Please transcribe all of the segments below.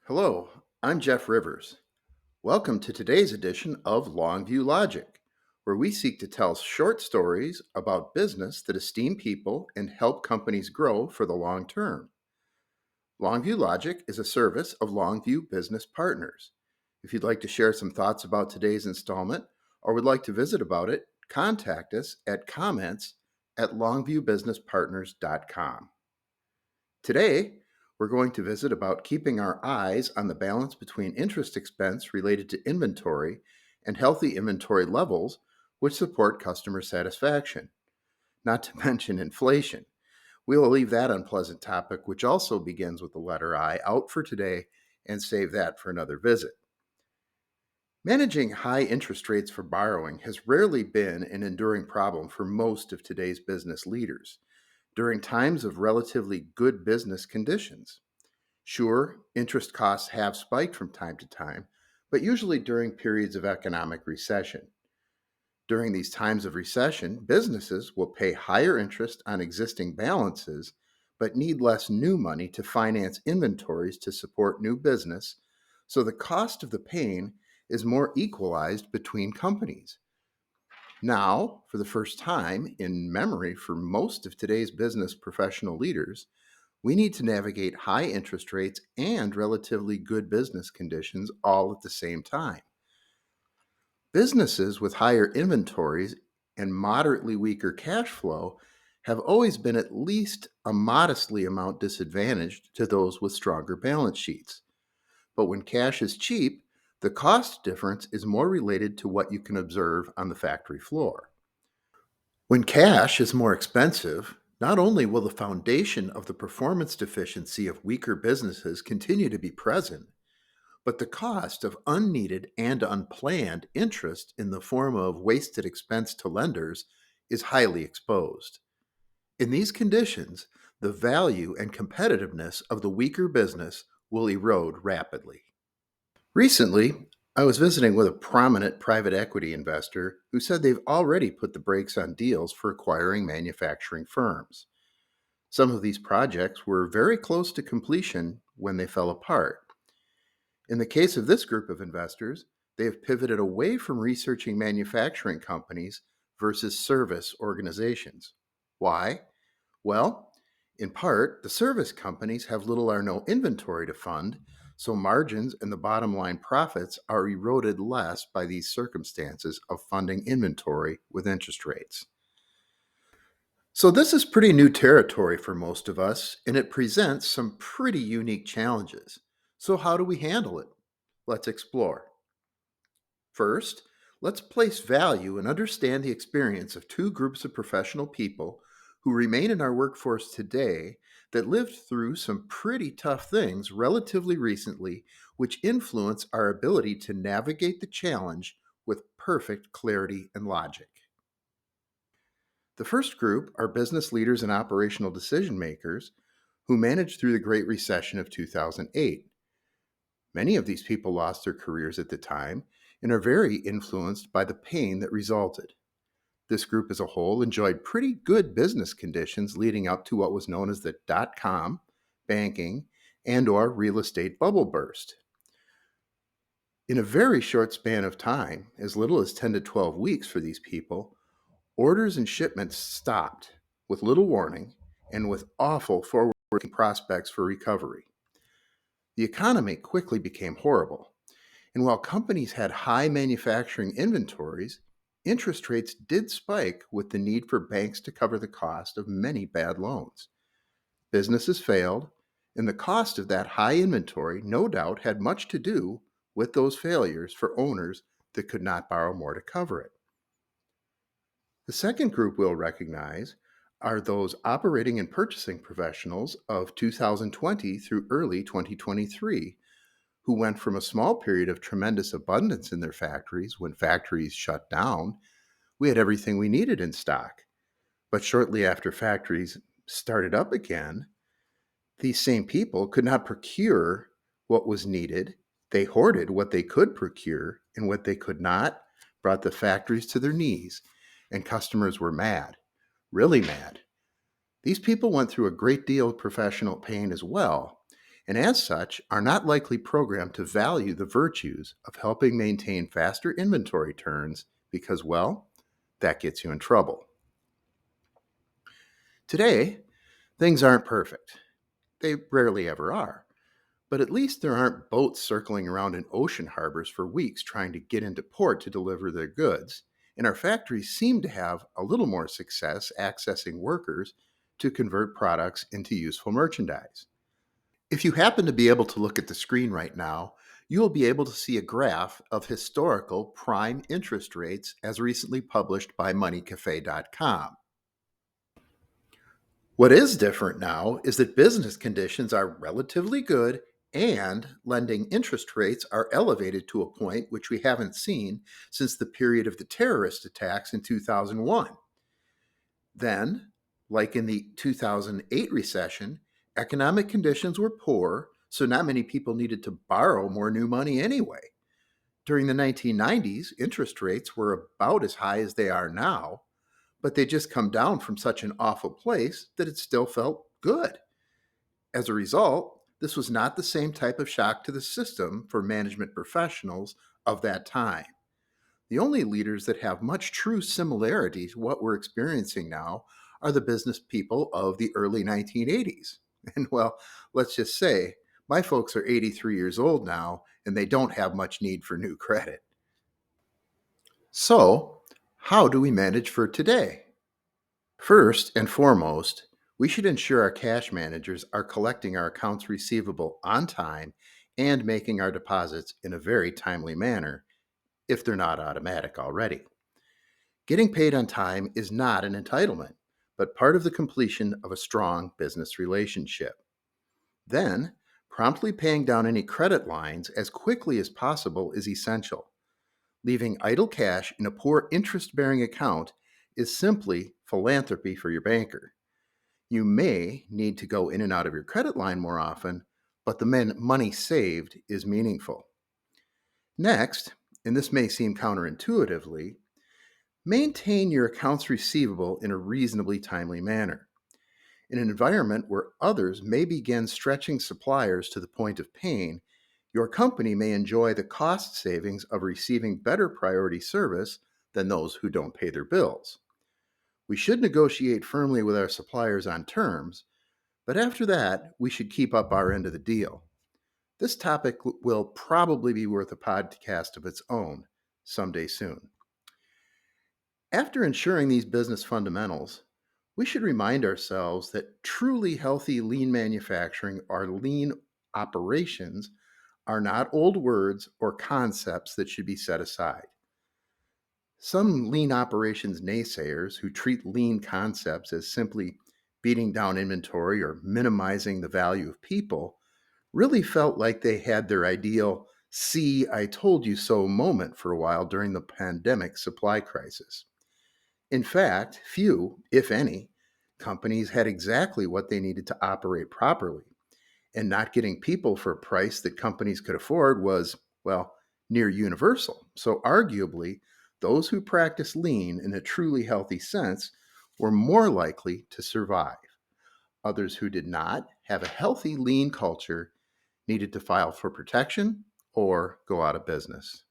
Hello, I'm Jeff Rivers. Welcome to today's edition of Longview Logic, where we seek to tell short stories about business that esteem people and help companies grow for the long term. Longview Logic is a service of Longview Business Partners. If you'd like to share some thoughts about today's installment or would like to visit about it, contact us at comments@longviewbusinesspartners.com. Today, we're going to visit about keeping our eyes on the balance between interest expense related to inventory and healthy inventory levels, which support customer satisfaction, not to mention inflation. We'll leave that unpleasant topic, which also begins with the letter I, out for today and save that for another visit. Managing high interest rates for borrowing has rarely been an enduring problem for most of today's business leaders during times of relatively good business conditions. Sure, interest costs have spiked from time to time, but usually during periods of economic recession. During these times of recession, businesses will pay higher interest on existing balances, but need less new money to finance inventories to support new business, so the cost of the pain is more equalized between companies. Now, for the first time in memory for most of today's business professional leaders, we need to navigate high interest rates and relatively good business conditions all at the same time. Businesses with higher inventories and moderately weaker cash flow have always been at least a modestly amount disadvantaged to those with stronger balance sheets. But when cash is cheap, the cost difference is more related to what you can observe on the factory floor. When cash is more expensive, not only will the foundation of the performance deficiency of weaker businesses continue to be present, but the cost of unneeded and unplanned interest in the form of wasted expense to lenders is highly exposed. In these conditions, the value and competitiveness of the weaker business will erode rapidly. Recently, I was visiting with a prominent private equity investor who said they've already put the brakes on deals for acquiring manufacturing firms. Some of these projects were very close to completion when they fell apart. In the case of this group of investors, they have pivoted away from researching manufacturing companies versus service organizations. Why? Well, in part, the service companies have little or no inventory to fund, so margins and the bottom line profits are eroded less by these circumstances of funding inventory with interest rates. So, this is pretty new territory for most of us, and it presents some pretty unique challenges. So, how do we handle it? Let's explore. First, let's place value and understand the experience of two groups of professional people who remain in our workforce today that lived through some pretty tough things relatively recently, which influence our ability to navigate the challenge with perfect clarity and logic. The first group are business leaders and operational decision makers who managed through the Great Recession of 2008. Many of these people lost their careers at the time and are very influenced by the pain that resulted. This group as a whole enjoyed pretty good business conditions leading up to what was known as the dot-com, banking, and or real estate bubble burst. In a very short span of time, as little as 10 to 12 weeks for these people, orders and shipments stopped with little warning and with awful forward-looking prospects for recovery. The economy quickly became horrible, and while companies had high manufacturing inventories, interest rates did spike with the need for banks to cover the cost of many bad loans. Businesses failed, and the cost of that high inventory no doubt had much to do with those failures for owners that could not borrow more to cover it. The second group we'll recognize are those operating and purchasing professionals of 2020 through early 2023 who went from a small period of tremendous abundance in their factories when factories shut down. We had everything we needed in stock. But shortly after factories started up again, these same people could not procure what was needed. They hoarded what they could procure, and what they could not brought the factories to their knees, and customers were mad, really mad. These people went through a great deal of professional pain as well, and as such are not likely programmed to value the virtues of helping maintain faster inventory turns because, well, that gets you in trouble. Today, things aren't perfect. They rarely ever are. But at least there aren't boats circling around in ocean harbors for weeks trying to get into port to deliver their goods, and our factories seem to have a little more success accessing workers to convert products into useful merchandise. If you happen to be able to look at the screen right now, you will be able to see a graph of historical prime interest rates as recently published by MoneyCafe.com. What is different now is that business conditions are relatively good and lending interest rates are elevated to a point which we haven't seen since the period of the terrorist attacks in 2001. Then, like in the 2008 recession, economic conditions were poor, so not many people needed to borrow more new money anyway. During the 1990s, interest rates were about as high as they are now, but they just come down from such an awful place that it still felt good. As a result, this was not the same type of shock to the system for management professionals of that time. The only leaders that have much true similarity to what we're experiencing now are the business people of the early 1980s. And well, let's just say, my folks are 83 years old now, and they don't have much need for new credit. So, how do we manage for today? First and foremost, we should ensure our cash managers are collecting our accounts receivable on time and making our deposits in a very timely manner if they're not automatic already. Getting paid on time is not an entitlement, but part of the completion of a strong business relationship. Then, promptly paying down any credit lines as quickly as possible is essential. Leaving idle cash in a poor interest bearing account is simply philanthropy for your banker. You may need to go in and out of your credit line more often, but the money saved is meaningful. Next, and this may seem counterintuitively, maintain your accounts receivable in a reasonably timely manner. In an environment where others may begin stretching suppliers to the point of pain, your company may enjoy the cost savings of receiving better priority service than those who don't pay their bills. We should negotiate firmly with our suppliers on terms, but after that, we should keep up our end of the deal. This topic will probably be worth a podcast of its own someday soon. After ensuring these business fundamentals, we should remind ourselves that truly healthy lean manufacturing or lean operations are not old words or concepts that should be set aside. Some lean operations naysayers who treat lean concepts as simply beating down inventory or minimizing the value of people really felt like they had their ideal "see, I told you so" moment for a while during the pandemic supply crisis. In fact, few, if any, companies had exactly what they needed to operate properly, and not getting people for a price that companies could afford was, well, near universal. So, arguably, those who practice lean in a truly healthy sense were more likely to survive. Others who did not have a healthy lean culture needed to file for protection or go out of business.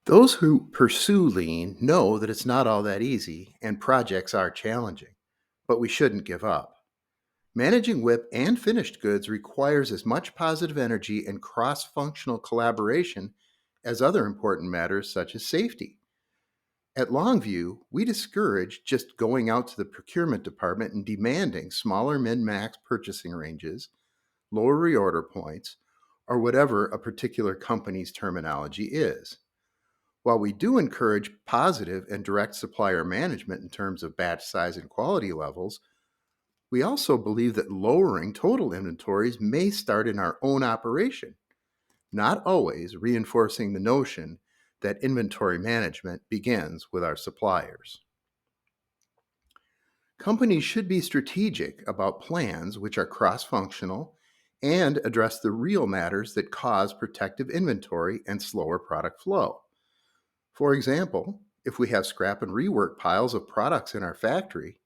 Those who pursue lean know that it's not all that easy and projects are challenging, but we shouldn't give up. Managing WIP and finished goods requires as much positive energy and cross functional collaboration as other important matters such as safety. At Longview, we discourage just going out to the procurement department and demanding smaller min max purchasing ranges, lower reorder points, or whatever a particular company's terminology is. While we do encourage positive and direct supplier management in terms of batch size and quality levels, we also believe that lowering total inventories may start in our own operation, not always reinforcing the notion that inventory management begins with our suppliers. Companies should be strategic about plans which are cross functional and address the real matters that cause protective inventory and slower product flow. For example, if we have scrap and rework piles of products in our factory,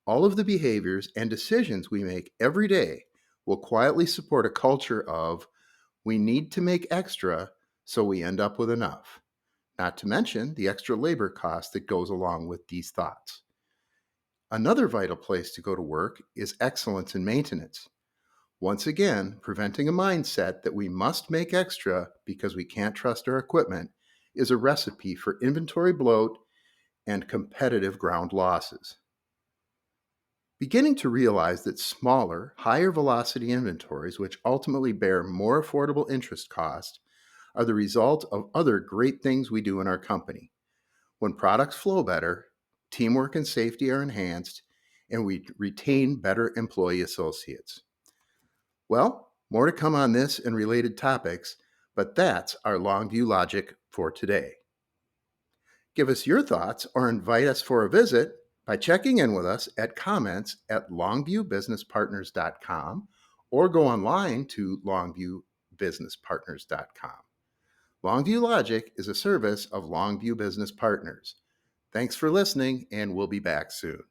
all of the behaviors and decisions we make every day will quietly support a culture of we need to make extra so we end up with enough, not to mention the extra labor cost that goes along with these thoughts. Another vital place to go to work is excellence in maintenance. Once again, preventing a mindset that we must make extra because we can't trust our equipment is a recipe for inventory bloat and competitive ground losses. Beginning to realize that smaller, higher velocity inventories, which ultimately bear more affordable interest costs, are the result of other great things we do in our company. When products flow better, teamwork and safety are enhanced, and we retain better employee associates. Well, more to come on this and related topics, but that's our Longview logic for today. Give us your thoughts or invite us for a visit by checking in with us at comments@longviewbusinesspartners.com or go online to longviewbusinesspartners.com. Longview Logic is a service of Longview Business Partners. Thanks for listening, and we'll be back soon.